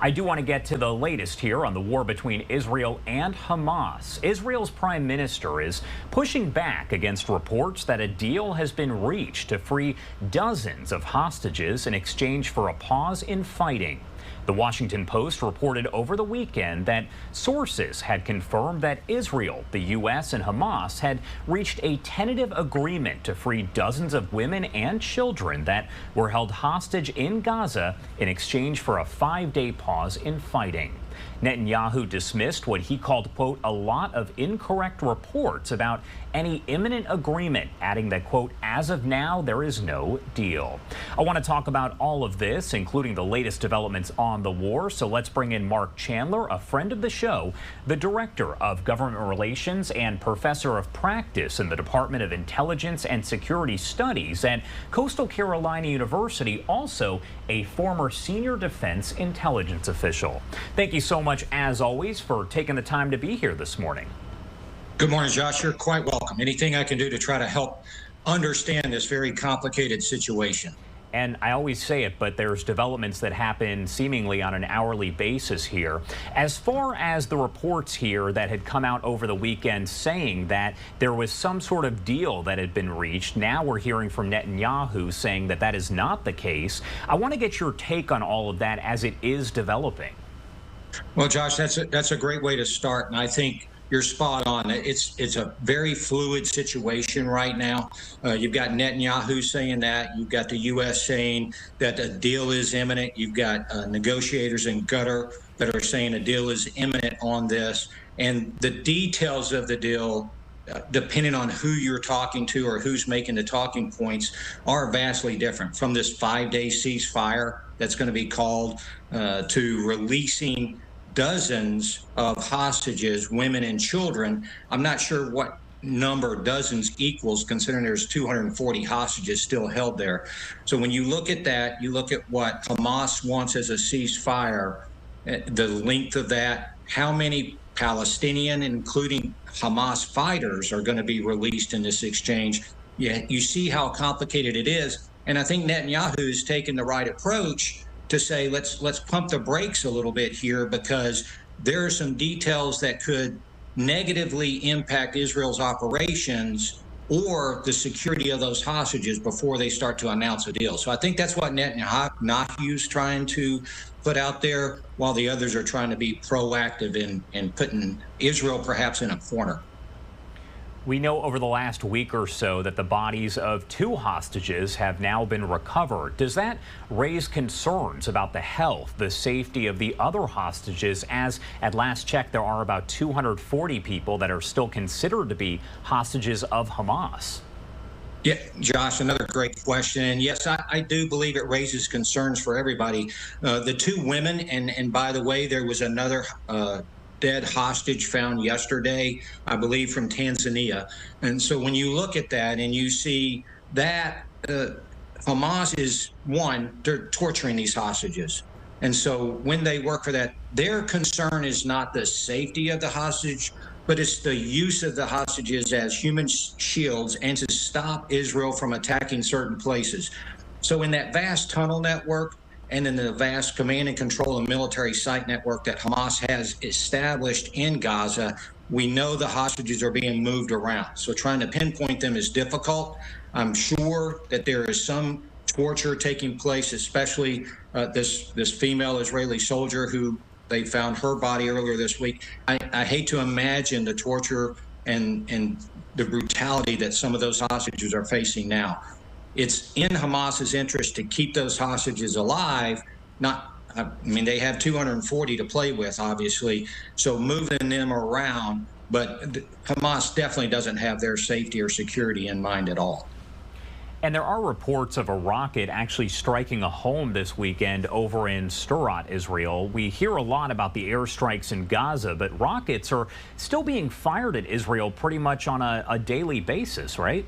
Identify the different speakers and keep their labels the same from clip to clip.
Speaker 1: I do want to get to the latest here on the war between Israel and Hamas. Israel's Prime Minister is pushing back against reports that a deal has been reached to free dozens of hostages in exchange for a pause in fighting. The Washington Post reported over the weekend that sources had confirmed that Israel, the U.S., and Hamas had reached a tentative agreement to free dozens of women and children that were held hostage in Gaza in exchange for a 5-day pause in fighting. Netanyahu dismissed what he called, quote, a lot of incorrect reports about any imminent agreement, adding that, quote, as of now, there is no deal. I want to talk about all of this, including the latest developments on the war. So let's bring in Mark Chandler, a friend of the show, the director of government relations and professor of practice in the Department of Intelligence and Security Studies at Coastal Carolina University, also a former senior defense intelligence official. Thank you so much, as always, for taking the time to be here this morning.
Speaker 2: Good morning, Josh. You're quite welcome. Anything I can do to try to help understand this very complicated situation.
Speaker 1: And I always say it, but there's developments that happen seemingly on an hourly basis here. As far as the reports here that had come out over the weekend saying that there was some sort of deal that had been reached, now we're hearing from Netanyahu saying that that is not the case. I want to get your take on all of that as it is developing.
Speaker 2: Well, Josh, that's a great way to start, and I think you're spot on. It's a very fluid situation right now. You've got Netanyahu saying that. You've got the U.S. saying that a deal is imminent. You've got negotiators in Qatar that are saying a deal is imminent on this. And the details of the deal, depending on who you're talking to or who's making the talking points, are vastly different. From this 5-day ceasefire that's going to be called to releasing dozens of hostages, women and children. I'm not sure what number dozens equals, considering there's 240 hostages still held there. So when you look at that, you look at what Hamas wants as a ceasefire, the length of that, how many Palestinian, including Hamas fighters, are going to be released in this exchange. You see how complicated it is. And I think Netanyahu has taken the right approach to say, let's pump the brakes a little bit here, because there are some details that could negatively impact Israel's operations or the security of those hostages before they start to announce a deal. So I think that's what Netanyahu's trying to put out there, while the others are trying to be proactive in putting Israel perhaps in a corner.
Speaker 1: We know over the last week or so that the bodies of 2 hostages have now been recovered. Does that raise concerns about the health, the safety of the other hostages, as at last check there are about 240 people that are still considered to be hostages of Hamas?
Speaker 2: Yeah, Josh, another great question. And yes, I do believe it raises concerns for everybody. The 2 women, and by the way, there was another dead hostage found yesterday, I believe, from Tanzania. And so when you look at that and you see that Hamas is, one, they're torturing these hostages. And so when they work for that, their concern is not the safety of the hostage, but it's the use of the hostages as human shields and to stop Israel from attacking certain places. So in that vast tunnel network, and in the vast command and control and military site network that Hamas has established in Gaza, we know the hostages are being moved around. So trying to pinpoint them is difficult. I'm sure that there is some torture taking place, especially this female Israeli soldier who they found her body earlier this week. I hate to imagine the torture and the brutality that some of those hostages are facing now. It's in Hamas's interest to keep those hostages alive. I mean, they have 240 to play with, obviously, so moving them around. But Hamas definitely doesn't have their safety or security in mind at all.
Speaker 1: And there are reports of a rocket actually striking a home this weekend over in Sderot, Israel. We hear a lot about the airstrikes in Gaza, but rockets are still being fired at Israel pretty much on a daily basis, right?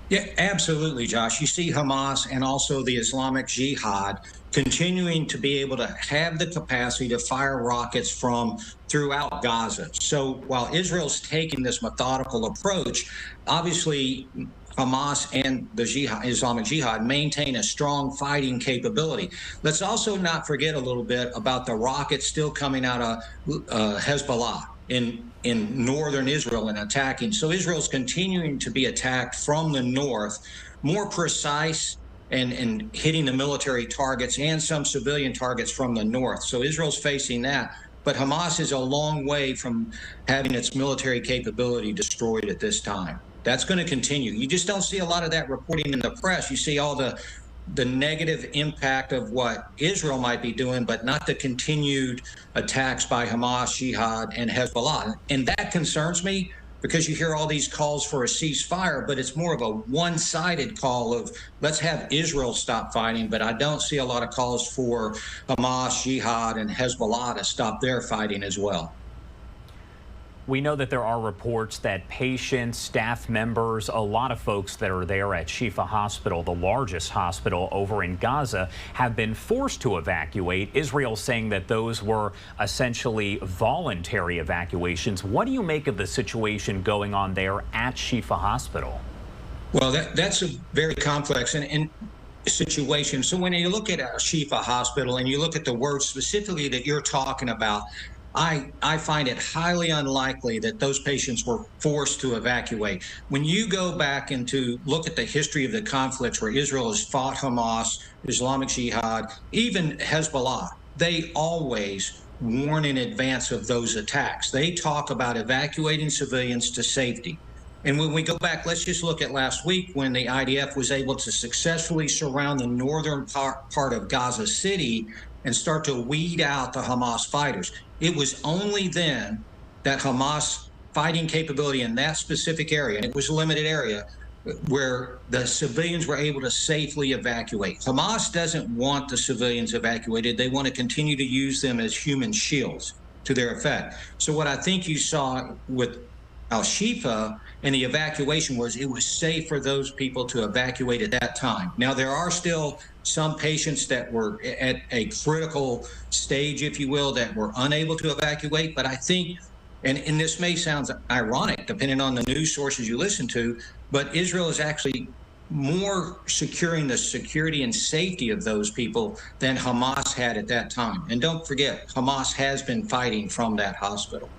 Speaker 2: Yeah, absolutely, Josh. You see Hamas and also the Islamic Jihad continuing to be able to have the capacity to fire rockets from throughout Gaza. So while Israel's taking this methodical approach, obviously Hamas and the Islamic Jihad maintain a strong fighting capability. Let's also not forget a little bit about the rockets still coming out of Hezbollah in northern Israel and attacking. So Israel's continuing to be attacked from the north, more precise and hitting the military targets and some civilian targets from the north. So Israel's facing that. But Hamas is a long way from having its military capability destroyed at this time. That's going to continue. You just don't see a lot of that reporting in the press. You see all the negative impact of what Israel might be doing, but not the continued attacks by Hamas, Jihad, and Hezbollah. And that concerns me because you hear all these calls for a ceasefire, but it's more of a one-sided call of let's have Israel stop fighting, but I don't see a lot of calls for Hamas, Jihad, and Hezbollah to stop their fighting as well.
Speaker 1: We know that there are reports that patients, staff members, a lot of folks that are there at Shifa Hospital, the largest hospital over in Gaza, have been forced to evacuate. Israel saying that those were essentially voluntary evacuations. What do you make of the situation going on there at Shifa Hospital? Well,
Speaker 2: that's a very complex and situation. So when you look at Shifa Hospital and you look at the words specifically that you're talking about, I find it highly unlikely that those patients were forced to evacuate. When you go back and to look at the history of the conflicts where Israel has fought Hamas, Islamic Jihad, even Hezbollah, they always warn in advance of those attacks. They talk about evacuating civilians to safety. And when we go back, let's just look at last week when the IDF was able to successfully surround the northern part of Gaza City and start to weed out the Hamas fighters. It was only then that Hamas fighting capability in that specific area, and it was a limited area, where the civilians were able to safely evacuate. Hamas doesn't want the civilians evacuated. They want to continue to use them as human shields to their effect. So what I think you saw with Al-Shifa and the evacuation was it was safe for those people to evacuate at that time. Now, there are still some patients that were at a critical stage, if you will, that were unable to evacuate. But I think, and this may sound ironic depending on the news sources you listen to, but Israel is actually more securing the security and safety of those people than Hamas had at that time. And don't forget, Hamas has been fighting from that hospital.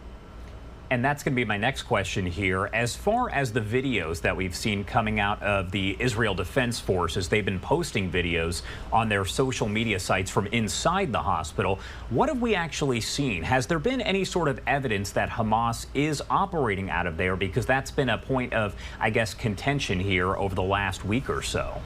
Speaker 1: And that's going to be my next question here. As far as the videos that we've seen coming out of the Israel Defense Forces, they've been posting videos on their social media sites from inside the hospital. What have we actually seen? Has there been any sort of evidence that Hamas is operating out of there? Because that's been a point of, I guess, contention here over the last week or so.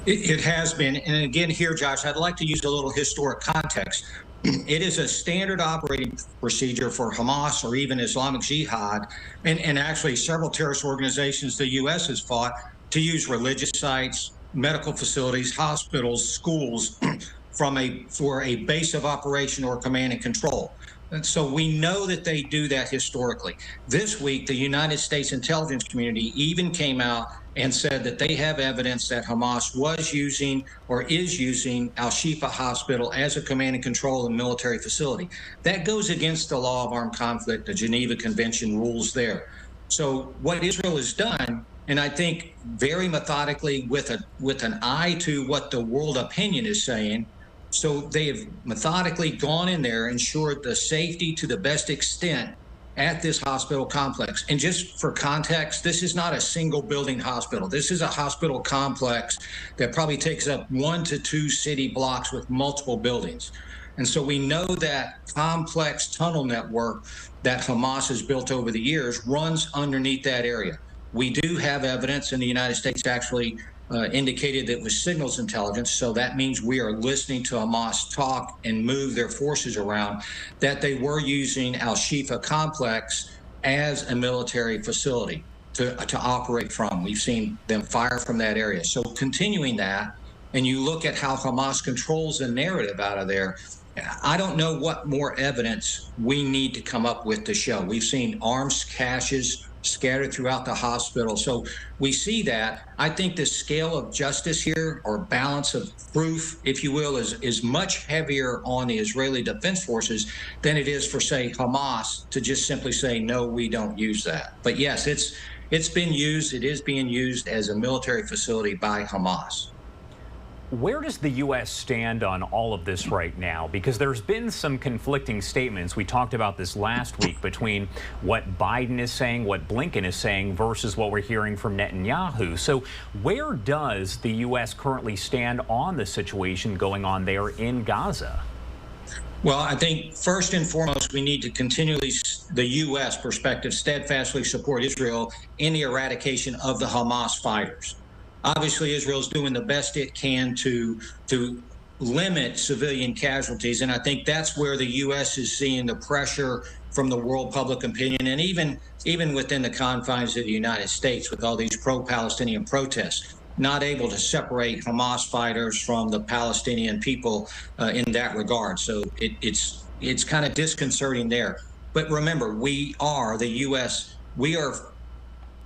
Speaker 2: It has been. And again, here, Josh, I'd like to use a little historic context. It is a standard operating procedure for Hamas or even Islamic Jihad, and actually several terrorist organizations the U.S. has fought to use religious sites, medical facilities, hospitals, schools for a base of operation or command and control. And so we know that they do that historically. This week, the United States intelligence community even came out and said that they have evidence that Hamas was using or is using Al-Shifa Hospital as a command and control and military facility. That goes against the law of armed conflict, the Geneva Convention rules there. So what Israel has done, and I think very methodically with an eye to what the world opinion is saying, so they have methodically gone in there, ensured the safety to the best extent at this hospital complex. And just for context, this is not a single building hospital. This is a hospital complex that probably takes up 1 to 2 city blocks with multiple buildings. And so we know that complex tunnel network that Hamas has built over the years runs underneath that area. We do have evidence, and the United States actually indicated that it was signals intelligence, so that means we are listening to Hamas talk and move their forces around, that they were using Al-Shifa complex as a military facility to operate from. We've seen them fire from that area. So continuing that, and you look at how Hamas controls the narrative out of there, I don't know what more evidence we need to come up with to show. We've seen arms caches scattered throughout the hospital. So we see that. I think the scale of justice here, or balance of proof, if you will, is much heavier on the Israeli Defense Forces than it is for, say, Hamas to just simply say, no, we don't use that. But yes, it's been used, it is being used as a military facility by Hamas.
Speaker 1: Where does the U.S. stand on all of this right now? Because there's been some conflicting statements. We talked about this last week between what Biden is saying, what Blinken is saying, versus what we're hearing from Netanyahu. So where does the U.S. currently stand on the situation going on there in Gaza?
Speaker 2: Well, I think first and foremost, we need to continually, the U.S. perspective, steadfastly support Israel in the eradication of the Hamas fighters. Obviously, Israel's doing the best it can to limit civilian casualties, and I think that's where the U.S. is seeing the pressure from the world public opinion, and even within the confines of the United States, with all these pro-Palestinian protests, not able to separate Hamas fighters from the Palestinian people in that regard. So it's kind of disconcerting there. But remember, we are the U.S. We are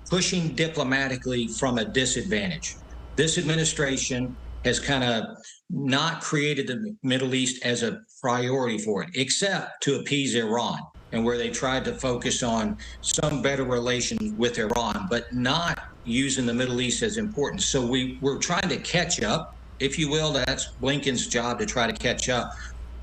Speaker 2: pushing diplomatically from a disadvantage. This administration has kind of not created the Middle East as a priority for it, except to appease Iran, and where they tried to focus on some better relations with Iran, but not using the Middle East as important. So we're trying to catch up, if you will. That's Blinken's job, to try to catch up.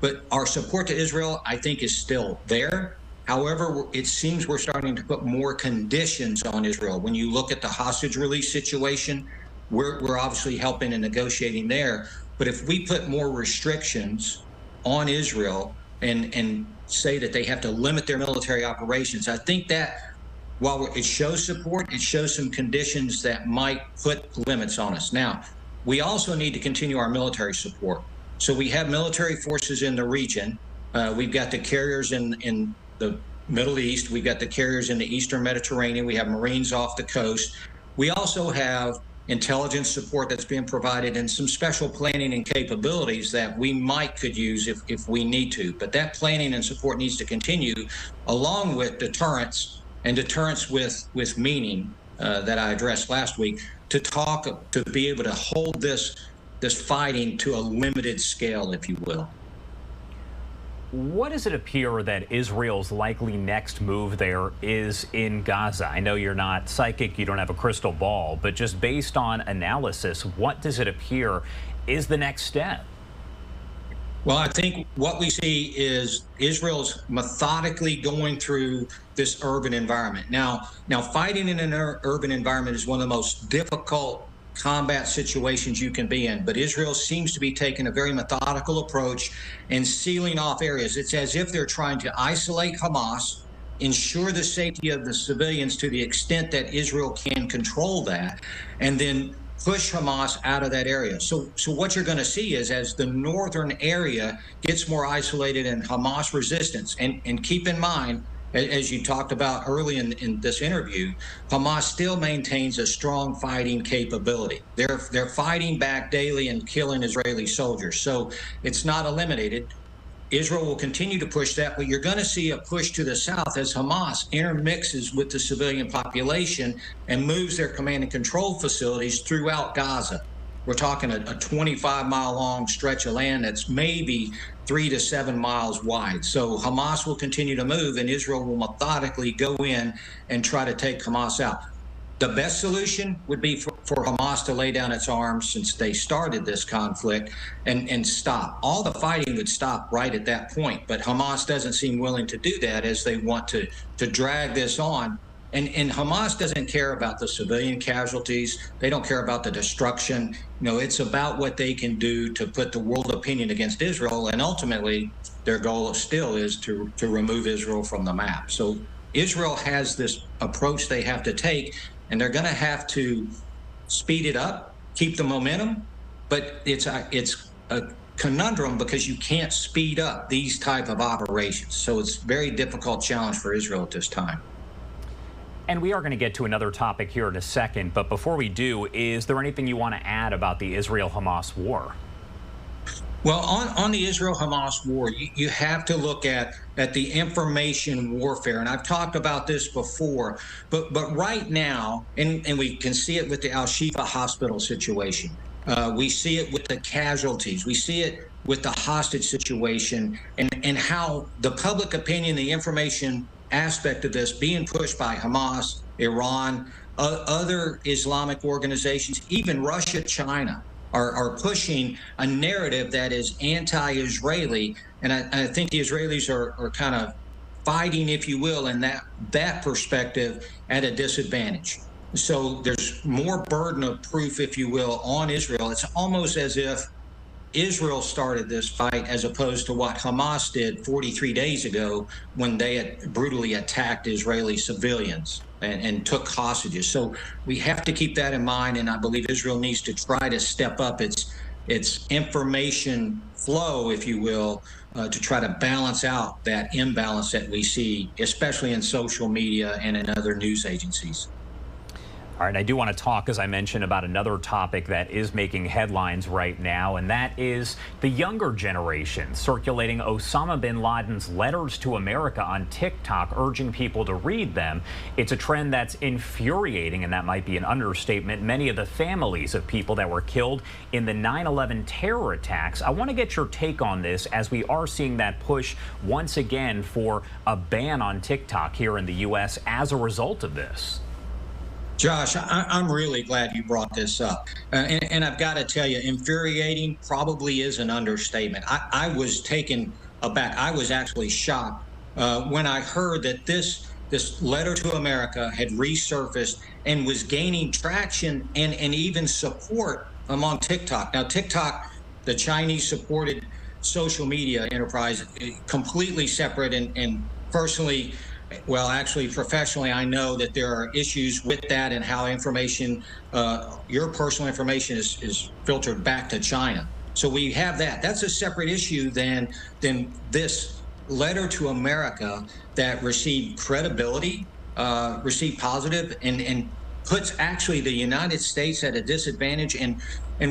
Speaker 2: But our support to Israel, I think, is still there. However, it seems we're starting to put more conditions on Israel. When you look at the hostage release situation, we're obviously helping and negotiating there. But if we put more restrictions on Israel and say that they have to limit their military operations, I think that while it shows support, it shows some conditions that might put limits on us. Now, we also need to continue our military support. So we have military forces in the region. We've got the carriers in the Middle East. We've got the carriers in the Eastern Mediterranean. We have Marines off the coast. We also have intelligence support that's being provided and some special planning and capabilities that we could use if we need to. But that planning and support needs to continue, along with deterrence, and deterrence with meaning that I addressed last week, to be able to hold this fighting to a limited scale, if you will.
Speaker 1: What does it appear that Israel's likely next move there is in Gaza? I know you're not psychic, you don't have a crystal ball, but just based on analysis, what does it appear is the next step?
Speaker 2: Well, I think what we see is Israel's methodically going through this urban environment. Now fighting in an urban environment is one of the most difficult combat situations you can be in, but Israel seems to be taking a very methodical approach and sealing off areas. It's as if they're trying to isolate Hamas, ensure the safety of the civilians to the extent that Israel can control that, and then push Hamas out of that area. So what you're going to see is, as the northern area gets more isolated and Hamas resistance, and keep in mind, as you talked about early in this interview, Hamas still maintains a strong fighting capability. They're fighting back daily and killing Israeli soldiers. So it's not eliminated. Israel will continue to push that, but you're going to see a push to the south as Hamas intermixes with the civilian population and moves their command and control facilities throughout Gaza. We're talking a 25-mile long stretch of land that's maybe 3 to 7 miles wide. So Hamas will continue to move, and Israel will methodically go in and try to take Hamas out. The best solution would be for Hamas to lay down its arms, since they started this conflict, and stop. All the fighting would stop right at that point, but Hamas doesn't seem willing to do that, as they want to drag this on. And Hamas doesn't care about the civilian casualties. They don't care about the destruction. It's about what they can do to put the world opinion against Israel. And ultimately, their goal still is to remove Israel from the map. So Israel has this approach they have to take, and they're going to have to speed it up, keep the momentum. But it's a conundrum, because you can't speed up these type of operations. So it's a very difficult challenge for Israel at this time.
Speaker 1: And we are going to get to another topic here in a second, but before we do, is there anything you want to add about the Israel-Hamas war?
Speaker 2: Well, on the Israel-Hamas war, you have to look at the information warfare, and I've talked about this before, but right now, and we can see it with the Al-Shifa hospital situation, we see it with the casualties, we see it with the hostage situation, and how the public opinion, the information aspect of this being pushed by Hamas, Iran, other Islamic organizations, even Russia, China, are pushing a narrative that is anti-Israeli. And I think the Israelis are kind of fighting, if you will, in that perspective at a disadvantage. So there's more burden of proof, if you will, on Israel. It's almost as if Israel started this fight as opposed to what Hamas did 43 days ago when they had brutally attacked Israeli civilians and took hostages. So we have to keep that in mind, and I believe Israel needs to try to step up its information flow, if you will, to try to balance out that imbalance that we see, especially in social media and in other news agencies.
Speaker 1: All right, I do want to talk, as I mentioned, about another topic that is making headlines right now, and that is the younger generation circulating Osama bin Laden's letters to America on TikTok, urging people to read them. It's a trend that's infuriating, and that might be an understatement, many of the families of people that were killed in the 9/11 terror attacks. I want to get your take on this, as we are seeing that push once again for a ban on TikTok here in the U.S. as a result of this.
Speaker 2: Josh, I'm really glad you brought this up. And I've got to tell you, infuriating probably is an understatement. I was taken aback. I was actually shocked when I heard that this letter to America had resurfaced and was gaining traction and even support among TikTok. Now, TikTok, the Chinese-supported social media enterprise, completely separate, and personally, well, actually, professionally, I know that there are issues with that and how information, your personal information is filtered back to China. So we have that. That's a separate issue than this letter to America that received credibility, received positive, and puts actually the United States at a disadvantage. And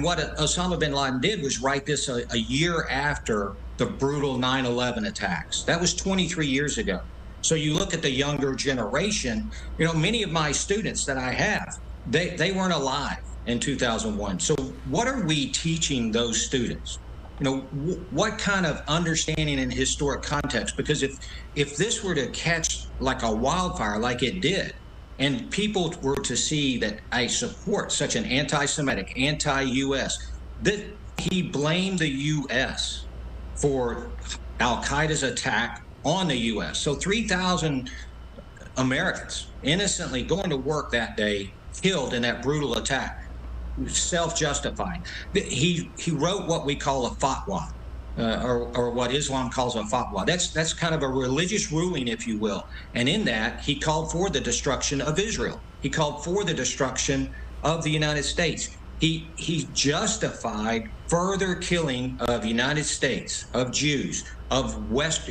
Speaker 2: what Osama bin Laden did was write this a year after the brutal 9/11 attacks. That was 23 years ago. So you look at the younger generation, many of my students that I have, they weren't alive in 2001. So what are we teaching those students? What kind of understanding in historic context? Because if this were to catch like a wildfire, like it did, and people were to see that I support such an anti-Semitic, anti-U.S., that he blamed the U.S. for Al-Qaeda's attack on the U.S. So 3,000 Americans innocently going to work that day, killed in that brutal attack, self-justifying. He wrote what we call a fatwa, or what Islam calls a fatwa. That's kind of a religious ruling, if you will. And in that, he called for the destruction of Israel. He called for the destruction of the United States. He justified further killing of the United States, of Jews, of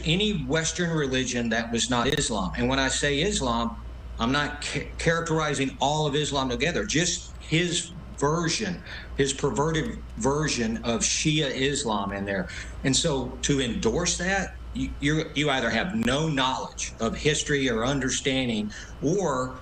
Speaker 2: any Western religion that was not Islam. And when I say Islam, I'm not characterizing all of Islam together, just his version, his perverted version of Shia Islam in there. And so to endorse that, you either have no knowledge of history or understanding, or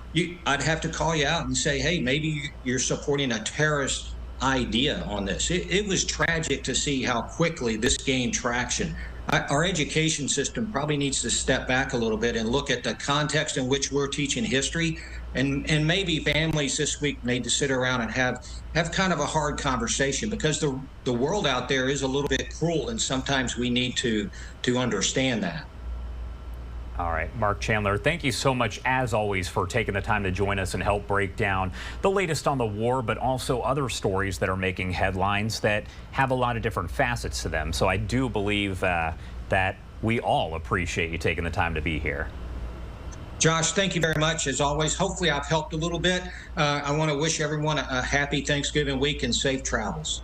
Speaker 2: I'd have to call you out and say, hey, maybe you're supporting a terrorist idea on this. It was tragic to see how quickly this gained traction. Our education system probably needs to step back a little bit and look at the context in which we're teaching history, and maybe families this week need to sit around and have kind of a hard conversation, because the world out there is a little bit cruel, and sometimes we need to understand that.
Speaker 1: All right, Mark Chandler, thank you so much, as always, for taking the time to join us and help break down the latest on the war, but also other stories that are making headlines that have a lot of different facets to them. So I do believe that we all appreciate you taking the time to be here.
Speaker 2: Josh, thank you very much. As always, hopefully I've helped a little bit. I want to wish everyone a happy Thanksgiving week and safe travels.